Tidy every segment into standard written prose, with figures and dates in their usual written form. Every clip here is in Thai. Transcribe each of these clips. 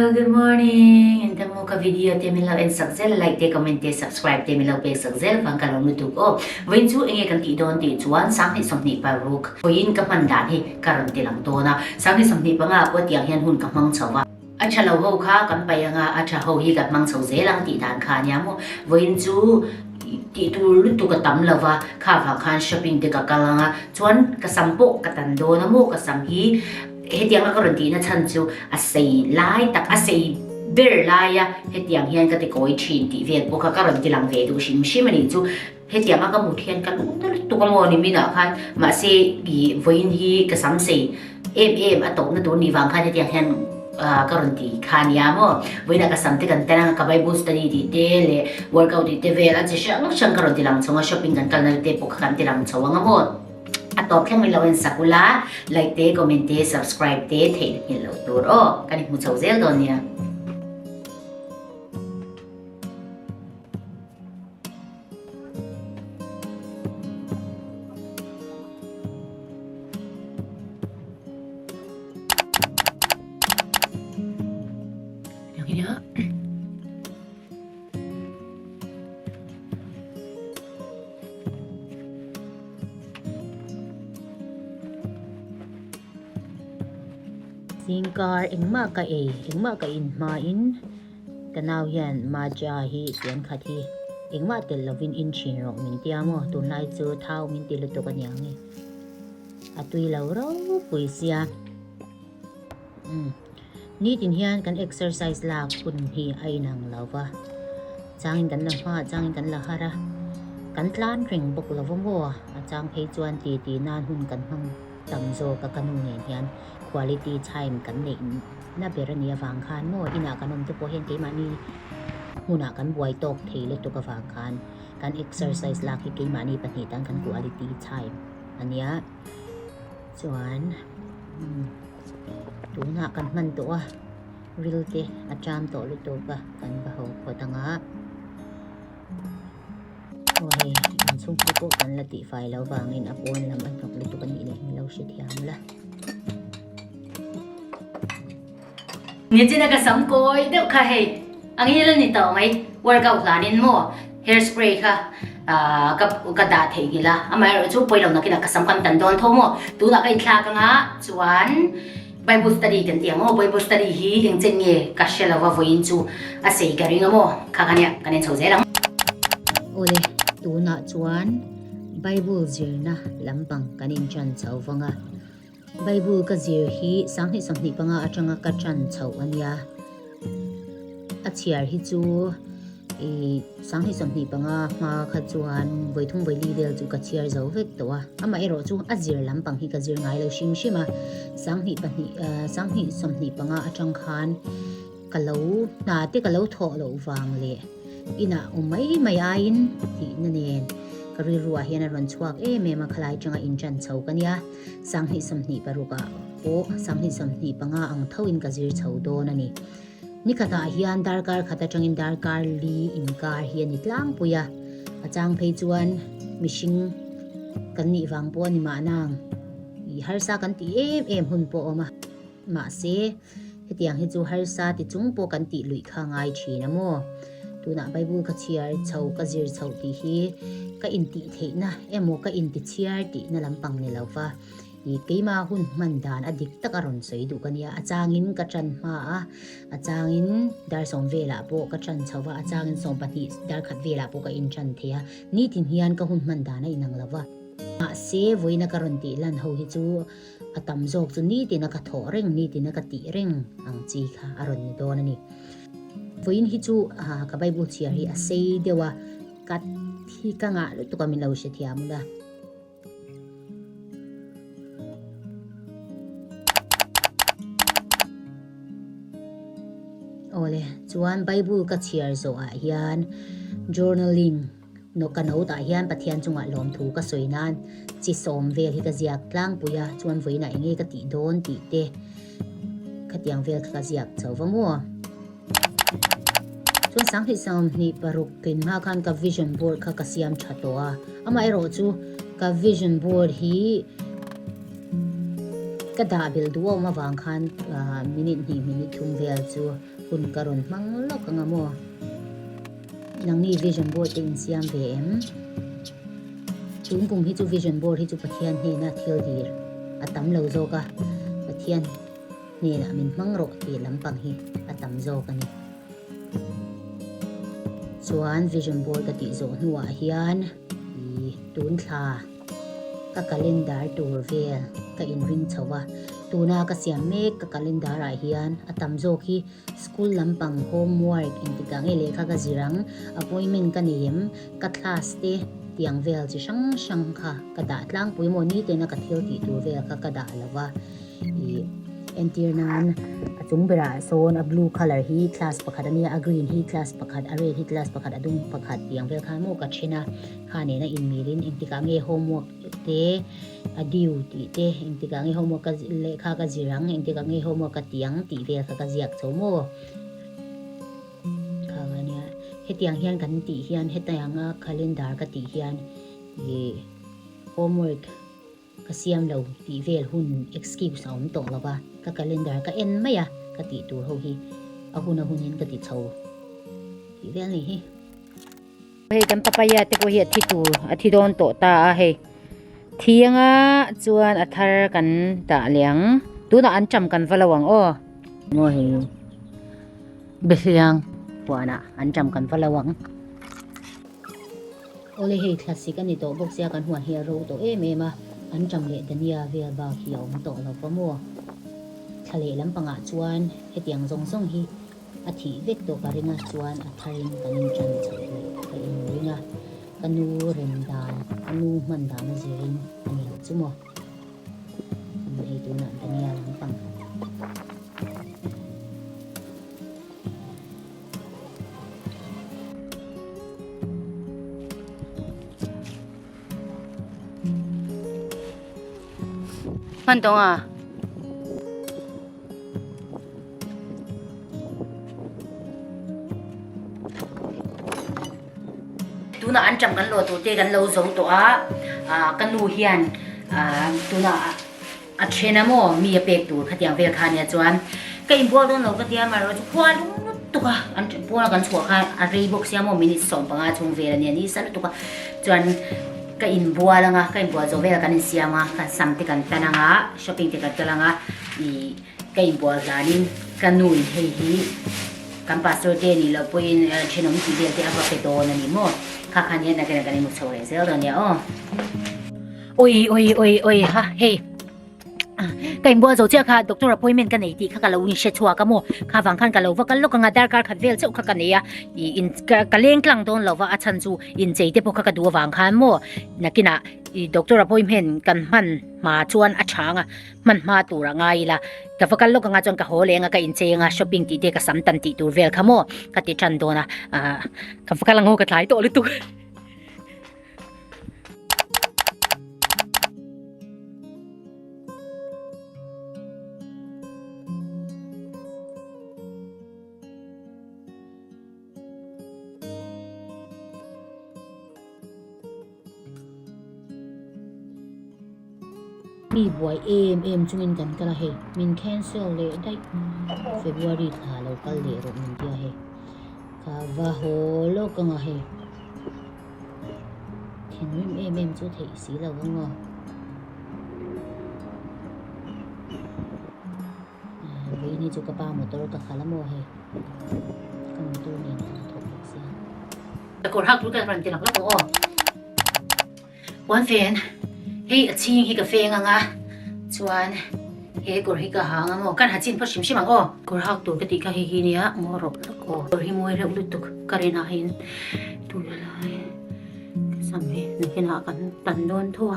Hello, good morning. And the mo ka video temilo and sakzel like te comment te subscribe temilo pe sakzel pang kalong nutuk o. When chu inge kan ti don ti chuan sang ni som ni paruk. Oyin ka mandan hi karon ti lang to na. Sang ni som ni pa nga po tiang hian hun ka mang chawa. Acha lo ho kha kan pa nga acha ho hi ka mang chau ze lang ti dan kha nya mo. When chu ti tu lu tu ka tam lova kha va khan shopping te ka kalanga chuan ka sampo ka tan do na mo ka sam hi hetiang ka ron ti na chan chu a sei lai tak a sei ber lai ya hetiang hian ka te koi thin ti vel po ka ron ti lang ve du shim shim ani chu hetiang ka mu thian kan tu ka mo ni mina khan ma se gi voin hi ka sam sei em a to na do ni wang khan hetiang hian ka ron ti khan ya mo voina ka sam te kan tana ka bai boost ni ti te le workout ti te vela che shang shang ka ron ti lang chonga shopping kan kal na te po kan ti lang chawanga mo atop kang milawen sakula like te comment te subscribe te the milo tur o kanit mu chawzel don ya Singkar ingma ka in ma in tanaw yan ma ja hi tian khat hi ingma tel lovin in chin ro min tia mo tunai chu thau min ti lu to kan yang ni atui lo ro pui sia ni tin hian kan exercise la kun hi ai nang lova changin kan la ma changin kan la hara kan tlan ring bok lo mo a chang phei chuan ti nan hun kan hang tam zo ka kanu ne hian quality time kan nei na berania wang khan mo ina kanom te po hen te mani huna kan buai tok thei le to ka wang khan kan exercise la ki mani pani tang kan quality time ania chuan tu na kan man to a real te a cham to lu to ka kan ba ho ko tanga oi an sung ko kan la ti file lo wangin apon lam an tok lu to kan ni le lo shi thiam la Ni china ka sam koi deuh kha hei ang hilan ni taw mai workout lanin mo hairspray ka ka da thei gila amai ro chu poilo na kina ka sam kan tan don tho mo tu la kai thla ka nga chuan bible study kan tiang mo bible study hi ing chen nge ka shela wa voin chu a sei ka ringa mo kha kania kanen chho zelang ole tu na chuan bible zirna lampang kanin chan chau wanga Bible ka zir hi sang hi samni panga atanga ka chan chau ania achiar hi chu sang hi samni panga ma kha chuan voithung voili vel chu ka chiar zo vek towa ama ero chu azir lampang hi ka zir ngai lo shim shima sang hi samni panga atang khan kalau na te kalau tho lo wang le ina umai mayain ti nanen kari ruwa hian a ron chuak me ma khalai changa in chan chho kania sanghi samni paruka po sanghi samni panga ang thoin ka zir chho do na ni nikhata hian darkar khata changin darkar li in kar hian itlang puya achang phei chuan mishing kan ni wang po ni ma nang I har sa kan ti em hun po ma se hetiang hi chu har sa ti chung po kan ti lui kha ngai thina mo tuna bible ka chiar chho ka zir chho ti hi ka inti theina emo ka inti chiar ti na lampang ni lova I keima hun mandan adik takaron sei du kania achangin ka chan ma achangin dar som vela po ka chan chawa achangin som pati dar khat vela po ka in chan thea ni tin hian ka hun mandana inang lova ma se voina karon ti lan ho hi chu atam jok chu ni tin ka tho reng ni tin ka ti reng ang chi kha aron ni don ani voin hi chu ka bible chiar hi a sei dewa kat hi ka nga lu to kami lo she thiamula ole chuan bible ka chiar zo a hian journaling no kanau ta hian pathian chunga lom thu ka soinan chi som vel hi ka ziak tlang puya chuan voina inge ka ti don ti te khatiang vel ka ziak chawamo chuan sang hi sam ni paruk kin ma khan ka vision board kha ka siam thatoa ama ero chu ka vision board hi ka da bil duo ma wang khan minute ni minute thum vel chu คุณกรณมังลกงามอนังนี่ vision board เป็นเสียมเวมจุงกุงฮิจู vision board ฮิจูปะเทียนเฮนะเที่ยวดีอะตำเหลาโจกะปะเทียนนี่นะมินมังโรตีลำปังฮิอะตำโจกันนี่ส่วน vision board กติโจหัวเฮียนตูนทากะ calendar ตัวเวลกะอินริงชาวะตูนากะเสียเมกกะ calendar อะเฮียนอะตำโจคี school ลำปัง homework อินติกังเอเลขะกะจิรัง appointment กันเนียมกะ class เตเตียงเวลจิช่างค่ะกระดาษล่างปุยโมนี่เตนะกะเที่ยวตีตัวเวลค่ะกระดาษแล้วว่าเอ็นทีนั้นจุงเบราโซนblue color ฮี class ประคัดอันนี้ green ฮี class ประคัด red ฮี class ประคัดดุงประคัดเตียงเวลค่ะโมกัดเชนะค่ะเนี่ยนะอินมีรินอินติกังเอ homework เตดิวตีเตอินติกังเอ homework กะเลขากะจิรังอินติกังเอ homework กะเตียงตีเวลค่ะกะเจียกโซโมเฮตียงเฮียนกันตีเฮียนเฮตียงอ่ะ calendar กันตีเฮียนhomework ก็เสียมเราตีเวลหุ่น excuse เอาไม่ตกแล้วว่าก็ calendar ก็เอ็นไม่อะก็ตีตัวเขาฮีเอาหุ่นเห็นก็ตีเช่าตีเวลนี่เฮ้ยกันปะปายาติโกเฮียที่ตัวอาทิตย์โดนโตตาเฮ้เที่ยงอ่ะจวนอัธร์กันตาเลี้ยงตัวน่ะอันจำกันฝรั่งอ้อโง่เฮเบียงว่านะอันจำกันฝรั่งโอเลเฮคลาสสิกอันนี้โตบอกเสียกันหัวเฮียโร่โตเอเมมาอันจำเลดันยาเวลบาเขียวมันโตเราก็มัวทะเลลำปังอาจวนเฮตียงทรงส่งฮีอาทิเวกโตการิงาจวนอัทาริงกันจันทร์ไปอินริงากันนูเรนดานกันนูมันดานจิรินอันนี้จุมัวเฮตัวนั้นดันยาลำปังมันตรงอ่ะตัวน่ะอันจำกันโลตัวเตกันโลโซตัวกันนูเฮียนตัวน่ะอัดเชนะโมมีเปกตัวขัดยังเวลคาเนี่ยจวนก็อินบัวตัวเราก็เดียมาเราจะควานตัวอันบัวกันชัวค่ะอะไรบอกเสียโมมินิสองปังอาชงเวลเนี่ยนี่สันตัวจวนก็อินบัวละงะก็อินบัวโจเวลกันเสียมากันสัมติกันแต่ละงะช้อปปิ้งติกันแต่ละงะก็อินบัวจานินกันนูนเฮีกันปัสโตเตนี่เราพูดเช่นน้องที่เดียร์ที่อาบะเปโตนั่นนี่มั้งข้าขันยันนักเรียนกันมุสโอเรเซลตอนนี้โอ้ยฮะเฮ้ก็อินบัวโจเจ้าค่ะด็อกเตอร์รับพูดเหมือนกันไอ้ที่ข้ากันเราอินเชชัวกันมั้งข้าฟังกันกันเราว่ากันลูกกันดาร์การขัดเวลเจ้าข้ากันเนี่ยอินกันเลี้ยงกลางตอนเราว่าอาจารย์จูอินเจเดพวกข้ากันดูฟังกันมั้งนักกินด็อกเตอร์รับพูดเหมือนกันมันมาชวนอาจารย์มันมาตัวไงล่ะแต่ว่ากันลูกกันจนกับโหเลงกับอินเจงช้อปปิ้งตีเด็กกับสัมตันตีตัวเวลค่ะมั้งกับที่จันโดนะกับว่ากันลังโหกับหลายตัวเลยตัวมีบวยเอ็มจุงินกันก็ละเฮมินแคนเซลเลยได้เฟบรุรีท่าเราก็เลยรมินเดียเฮคาว่าโหโลกังเฮทีนู้นเอ็มจุเทสีเราก็งอวีนี่จุกระป๋ามอเตอร์กับคาร์ลโมเฮก็มีตัวนี้ถูกเสียแต่คนหักรู้กันมันจะหนักแล้วตัววันเฟนเฮ้ยชิงเฮ้กาแฟงะชวนเฮ้กูเฮ้กะหางะกันหาจินพอชิมชิมังกูหักตัวกติกาเฮ้เนี่ยงอรบแล้วก็ตัวเฮ้มวยเรื่องลุตุกการินาเห็นตัวละลายสามีนึกเห็นหากันตันโดนทั่ว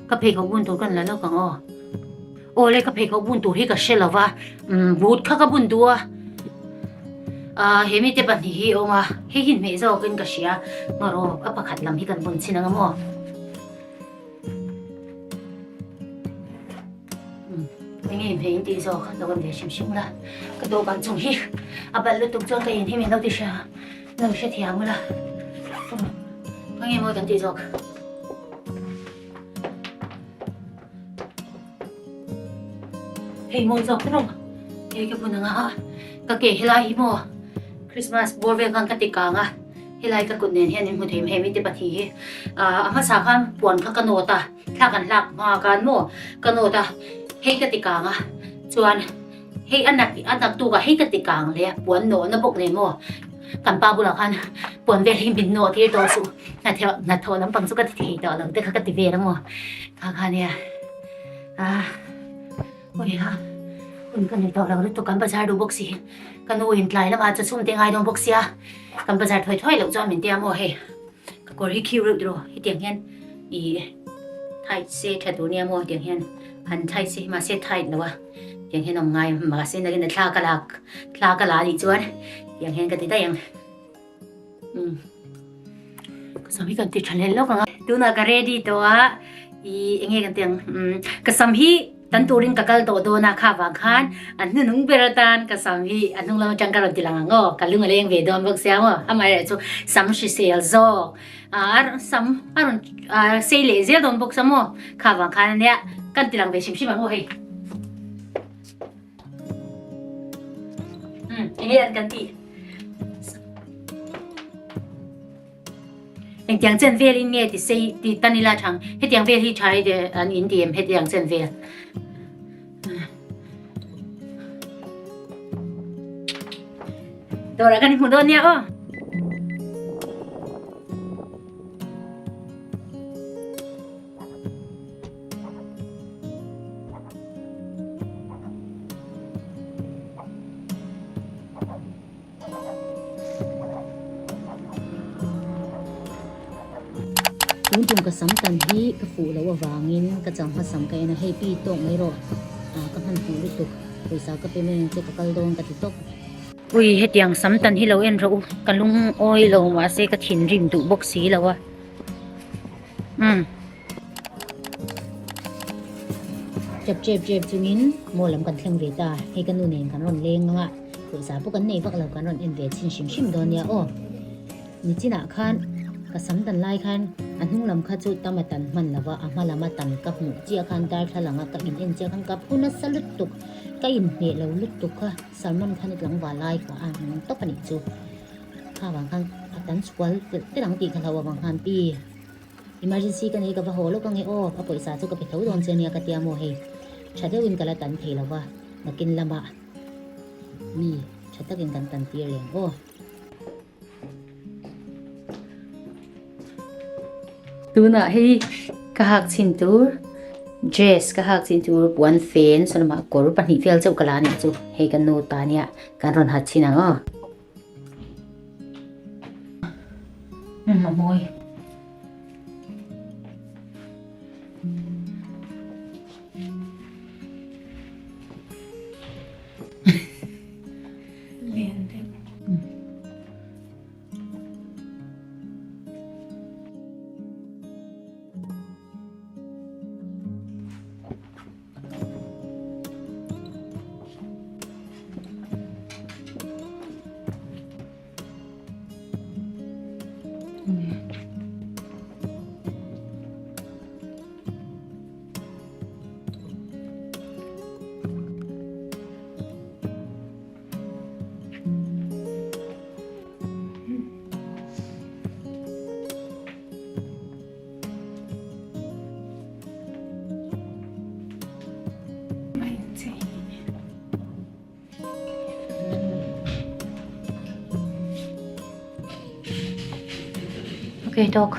กับเพเขาบุญตัวกันแล้วก็โอ้เลยกับเพเขาบุญตัวเฮ้กะเชลล์ว่าบูดข้ากับบุญตัวเฮ้มีแต่ปัญหาเฮ้อมาเฮ้หินเมย์จะเอากันกับเชียงอรบอัปขัดลำที่กันบุญชินังมั้งเพลงตีโซ่เราก็เดี๋ยวชิมละก็ดูกันจงฮีอาบัลลุตุกจงก็ยินที่มีเราดิฉันเราเชื่อที่ยังละเพลงมวยกันตีโซ่เฮ้ยมวยโซ่พี่น้องเฮ้ยแกพูดนะ ก็เกะให้ไล่ฮิโมคริสต์มาสบัวเวกันกติกางะให้ไล่ก็กุดเนียนเฮียนิมหุ่นเทมเฮมิติปฏิอามาสาขันปวนขกันโนตาถ้ากันหลักมากันโมกันโนตาให้กติกางะส่วนให้อันนักตัวก็ให้กติกางเลยปวนโนนบกเนี่ยโมกันป้าบุหรี่กันปวนเวลิบินโนที่ตัวสุนัดโทน้ำปังสุกติที่ตัวหลังแต่ขกติเวรโมข้าเนี่ยโอ้ยค่ะคุณกันในตัวเราตัวกันประชาดูบกสีกันดูอินไลแล้วมาจะซุ่มเตียงไงโดนบกเสียกันประชาถอยๆแล้วจอมเหม็นเตียงโมเฮก็รีคิวรู้ดูที่เตียงเฮียนอีไทยเซตตัวเนี่ยโมเตียงเฮียนพันไทยเซมาเซตไทยแล้ววะเตียงเฮียนอมไงมาเส้นนักเรียนทลากะลาอีกจวนเตียงเฮียนกันติดได้ยังก็สามีกันติดชันเล่นแล้วกันดูน่าก็เรดี้ตัวอีเองกันเตียงก็สามีตันตูรินกักลโตโดนาข้าวังคันอันนึงเบรตันกับสามีอันนึงเราจังการันตีหลังกันลุงอะไรยังเวดอนบอกเสียว่าทำไมเนี่ยจู่สามสิบเซลโซเซเลเซียโดนบอกสมอข้าวังคันเนี่ยกันตีหลังเวชิมมันโอ้ยเองกันตีอย่างเช่นเวลินเนี่ยที่ตันนี่ละทางให้อย่างเวลที่ใช้เดอันอินเดียให้อย่างเช่นเวลตัวละกันที่หุ่นโดนเนี่ยจุ่มกระสัมตันที่กระฟูแล้วว่าวางินกระจังผสมกันนะให้ปีโตไม่รอก็หันหูลุตุกปุยสาวก็เป็นเรื่องเจ็บกระโดนกระติตกอุ้ยเฮ็ดอย่างสัมตันที่เราเอ็นเรากันลุงอ้อยเราว่าเสกถิ่นริมตุบกสีแล้ววะเจ็บจุงินโมลำกันเทียงเวตาให้กันนูเนงกันร่อนเลงอ่ะปุยสาวพวกกันในพวกเรากันร่อนเอ็นเวชิมโดนเนี่ยนี่จีน่าคันกระสัมตันไล่คันอันหุ่งลำข้าจุดตามตันมันละว่าอามาละมาตันกับหูเจียคันดาร์ทลังกับอินเอ็นเจียคันกับหุ่นสลุดตุกก็อินเนเราลุดตุกค่ะแซลมอนคันหลังวาไล่กว่ามันตกปนิจูข้าบางครั้งตันสควอลแต่หลังตีกันเราบางครั้งปี emergency กันเองกับโหลูกกันเองเอาปล่อยสาจุกับไปเขาโดนเจียเนี่ยกับเตียโมเฮชัดเจนกันละตันเทแล้วว่ามากินละมามีชัดเจนกันตันเตียเลยดูน่ะให้กะหักสินตูเจสกะหักสินตูปวนเฟนสนมากรูปันหิเฟลเจ้ากะลาเนี่ยจูให้กันโนตาเนี่ยการรอนหัดชินังมวยOkay, dog.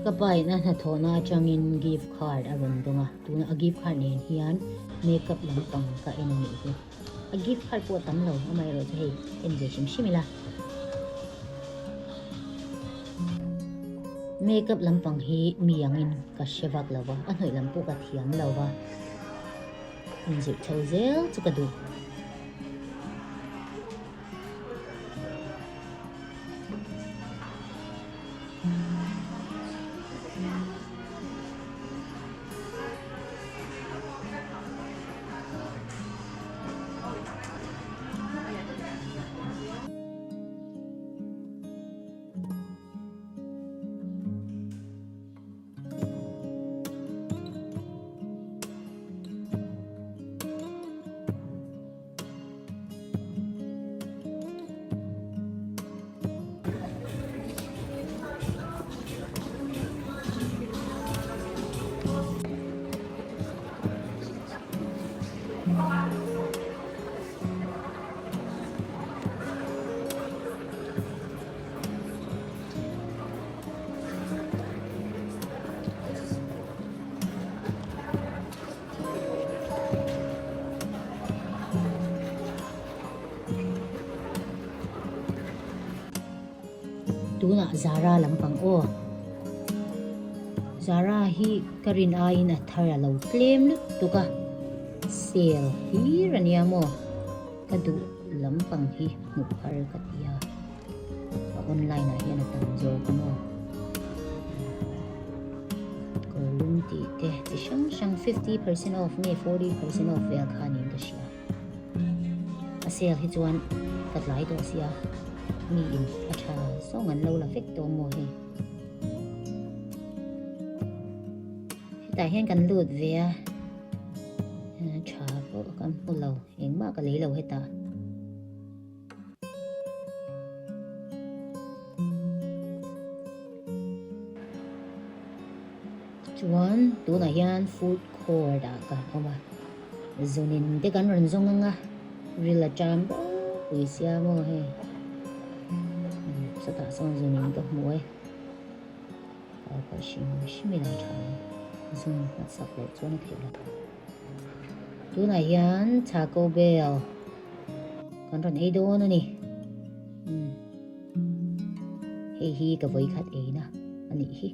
Kapay na nathona changin gift card aron donga tuna a gift card nen hian makeup lang pang ka inani ito a gift card po tam lo amay ro hey enjoy shimshimila makeup lampang hi miyangin ka shevak lawa anhoi lampu ka thiam lawa enjoy thozel chukadu tuna Zara lampang o Zara hi karin ain at thara lo claim lut tuka sale hi rania mo kadu lampang hi mukar katia online na yan at ang joke mo kolum tite siyang 50% off ni 40% off ya kanin ka siya a sale hi chuan katlai to siya mi in acha so ngan lo la fek to mo he tại hen kan lut ve cha po kan pulo eng ma ka le lo heta chuan tu na yan food court da ka oma zonin de kan ron zong nga rila cham ui sia mo he sa ta song zonin ka mo e ka shimi la cha zoom na sak le chuan khela tu na yan Taco Bell kan ron ei do na ni hi ka voi khat e na ani hi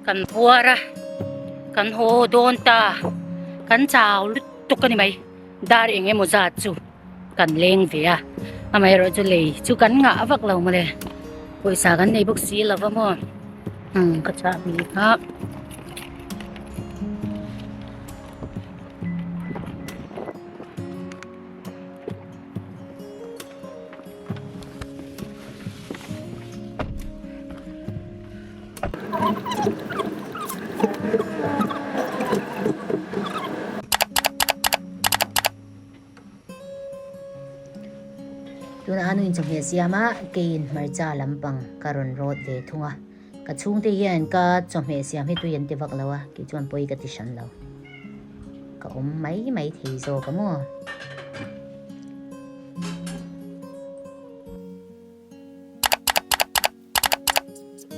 kan puara kan ho don ta kan chao lut tuk ni mai dar enge mo za chu kan leng ve a amai ro chu le chu kan nga vak lo ma le poisa kan nei bok si lova mo ka cha mi ka tuna anu in chang he siama kein marcha lampang karon road ve thunga ka chung te hian ka chom he siam he tu yan te vak lawa ki chuan poi ka ti shan lo ka mai thei zo ka mo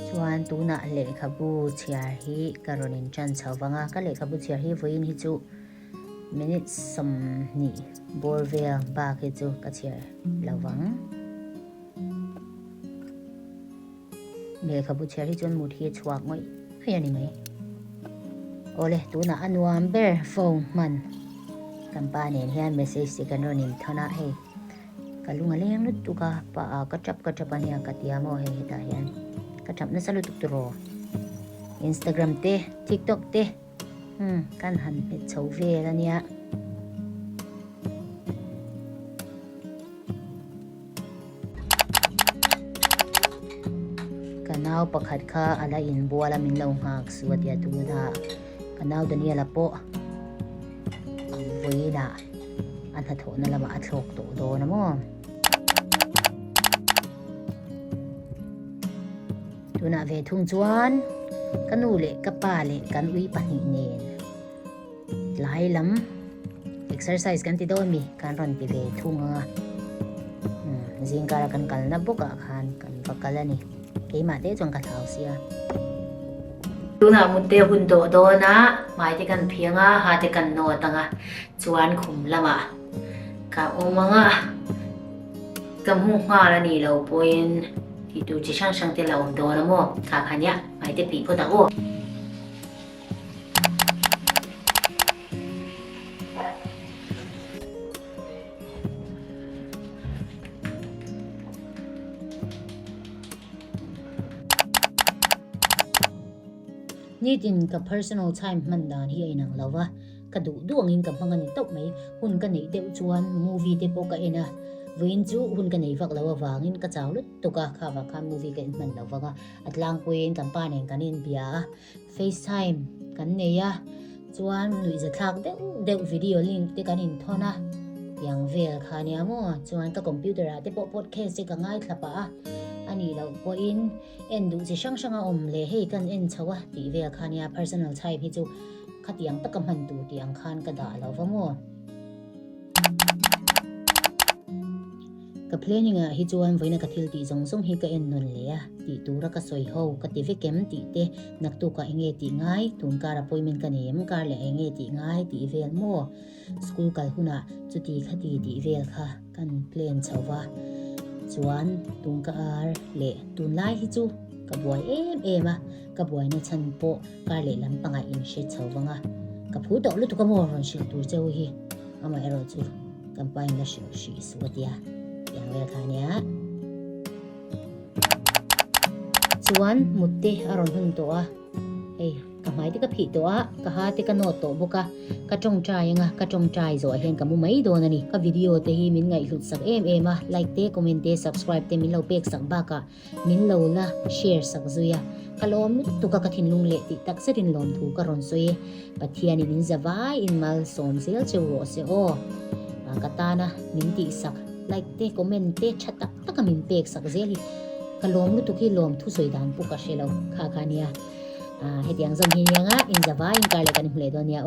chuan tuna le khabu chiar hi karon in chan chawanga ka le khabu chiar hi voin hi chu minutes som ni borvel ba ke chu ka chiar lawang le khabu chiar hi chun mut hi chuak ngoi hay ani mai ole tu na anuam ber phone man กันป้าเนี่ยเฮียนเมสเซจสิกันรอนิมเท่านั้นเฮกันลุงอะไรยังนุตุกะป้ากระจับปันเนี่ยกัดยามอเฮตาเฮียนกระจับนั่นสลุตุกตรอ Instagram เต TikTok เตกันหันเป็ดเฉาเวแล้วเนี่ยกันเอาประคัดข้าอะไรอินบัวละมินลงหักสวัสดีทุกท่ากันเอาตัวนี้ละโปะไว้ละอันถัดโถนั่นละมาอัดโลกโตโดนะมั้งตัวน่ะเวทุ่งจวนกันนูเละกับป้าเละกันอุ้ยปะหิเนนหลายลำ exercise กันที่โดนมีการรันไปเวทุ่งจริงการกันนะบุกอาคารกันฟักกันแล้วนี่เกี่ยมาเตะจงกระเท้าเสียดูนะมุดเตะหุ่นโตโดนะหมายถึงกันเพียงหาแต่กันโนตังจวนขุมละมะกะโอมังกำหุ่งว่าละนี่เราปอยที่ดูจะช่างเตะเราโดนะโมขาขันยะหมายถึงปีพุทธโอนี่ดินกับ personal time มันดานที่ไอ้นังเราวะกระดูดวงอินกับพังกันตกไหมหุ่นกันไหนเดือดจวน movie เดปกเอ็นะวินจูหุ่นกันไหนฟักเราวางอินกระเจ้าลุตุกะข้าวกัน movie กันมันเราวะอัดลางคุยกันป้าเนี่ยกันอินเบีย FaceTime กันเนี่ยจวนหรือจะทักเด็กวิดีโอลิงก์ที่กันอินท่อนะอย่างเวลค่ะเนี่ยมั่วจวนกับคอมพิวเตอร์เดปพอดแคสต์ก็ง่ายครับป้าอันนี้เราพออินดูจะช่างอมเลยให้กันชัวตีเวลคานี่ personal time ที่จูขัดยังตะกำหันดูตีอังคารกระดาเราฟังมั่วกับเพลงยังไงที่จวนไว้ในกระทิลตีทรงฮิกนนเลยตีตูรักสวยเขากติเวกมตีเตนักตุกเองตีง่ายตุนการปอยมันกันเองการเลยเองตีง่ายตีเวลมั่วสกูลกันหุ่นจุดตีขัดตีเวลค่ะกันเพลงชาวจวนตุงกาเละตุนไล่ฮิจูกับบวยเอ็มกับบวยในชั้นโปการเละลำปังอินเชตเฉาวังกับผู้ดอกลุตุกมอรันชิลตูเจ้าฮีอามาเอโรจูกันไปในชิลชีสวัสดีอย่างเวลคานี้จวนมุดเตอารมณ์หุ่นตัวกับไม้ที่กับผีตัวกับหาที่กับโนโตบุกะกับจงใจกับจงใจสวยเห็นกับมุมไม่โดนนี่กับวิดีโอเตะมินไงหลุดสักไลค์เตะคอมเมนต์เตะ subscribe เตะมินเราเป็กสักบ้ากะมินเราละแชร์สักซุยกะลอมตุกะกะทินลุงเละติตักเสดินลอมถูกกะรอนซุยปัทยานิมินจะวายอินมาลสมเซลเจวโรเซโอกะตานะมินติสักไลค์เตะคอมเมนต์เตะชัดตักมินเป็กสักเซลีกะลอมลุตุกิลอมทุสวยดานปุกะเชลาคาคาเนียให้เตียงจงหินยังอินจะว่าอินการเลยกันหิเลตัวเนี้ย